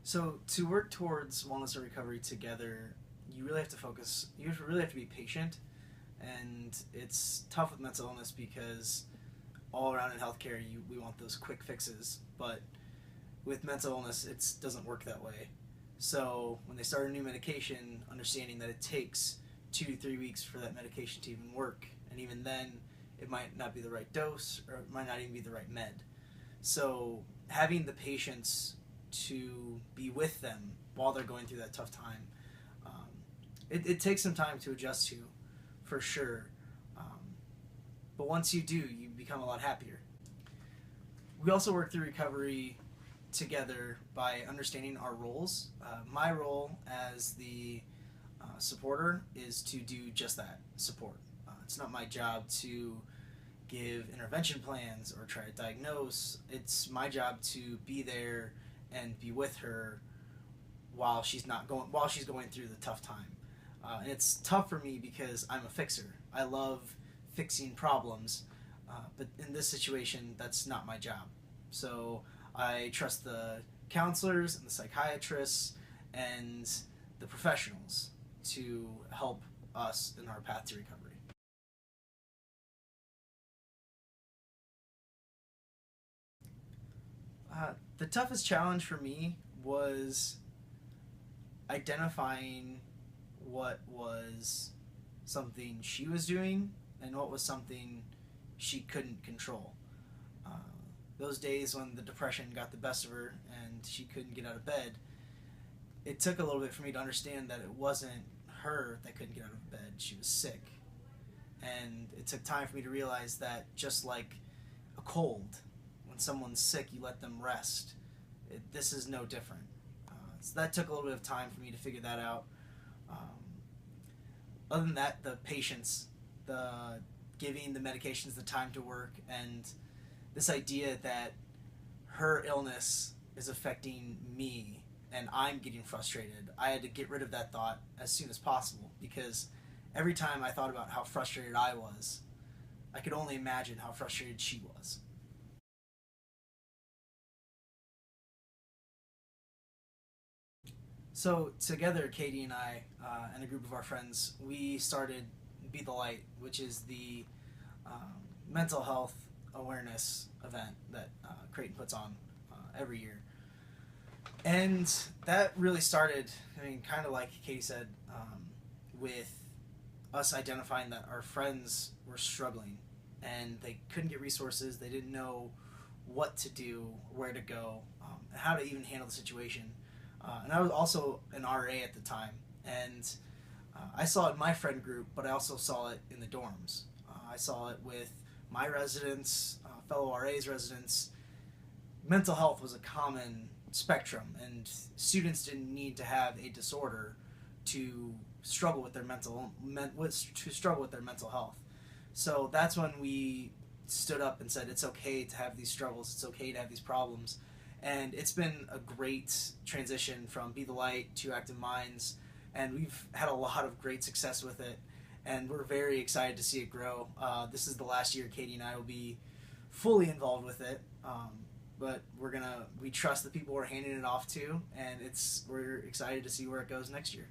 So to work towards wellness and recovery together, you really have to focus. You really have to be patient, and it's tough with mental illness because all around in healthcare, we want those quick fixes, but with mental illness, it doesn't work that way. So when they start a new medication, understanding that it takes 2 to 3 weeks for that medication to even work, and even then, it might not be the right dose, or it might not even be the right med. So having the patience to be with them while they're going through that tough time, um, it takes some time to adjust to, for sure. Um, but once you do, you become a lot happier. We also work through recovery together by understanding our roles. My role as the supporter is to do just that, support. It's not my job to give intervention plans or try to diagnose. It's my job to be there and be with her while she's going through the tough time. And it's tough for me because I'm a fixer. I love fixing problems, but in this situation, that's not my job. So I trust the counselors and the psychiatrists and the professionals to help us in our path to recovery. The toughest challenge for me was identifying what was something she was doing and what was something she couldn't control. Uh, those days when the depression got the best of her and she couldn't get out of bed, it took a little bit for me to understand that it wasn't her that couldn't get out of bed. She was sick. And it took time for me to realize that just like a cold, when someone's sick, you let them rest. This is no different. So that took a little bit of time for me to figure that out. Um, Other than that, the patience, the giving the medications the time to work, and this idea that her illness is affecting me and I'm getting frustrated. I had to get rid of that thought as soon as possible because every time I thought about how frustrated I was, I could only imagine how frustrated she was. So together, Katie and I and a group of our friends, we started Be the Light, which is the mental health awareness event that Creighton puts on every year. And that really started, I mean, kind of like Katie said, with us identifying that our friends were struggling and they couldn't get resources, they didn't know what to do, where to go, and how to even handle the situation. And I was also an RA at the time, and I saw it in my friend group, but I also saw it in the dorms. I saw it with my residents, fellow RAs residents. Mental health was a common spectrum, and students didn't need to have a disorder to struggle with their to struggle with their mental health. So that's when we stood up and said it's okay to have these struggles, it's okay to have these problems, and it's been a great transition from Be the Light to Active Minds, and we've had a lot of great success with it, and we're very excited to see it grow. This is the last year Katie and I will be fully involved with it. But we trust the people we're handing it off to, and we're excited to see where it goes next year.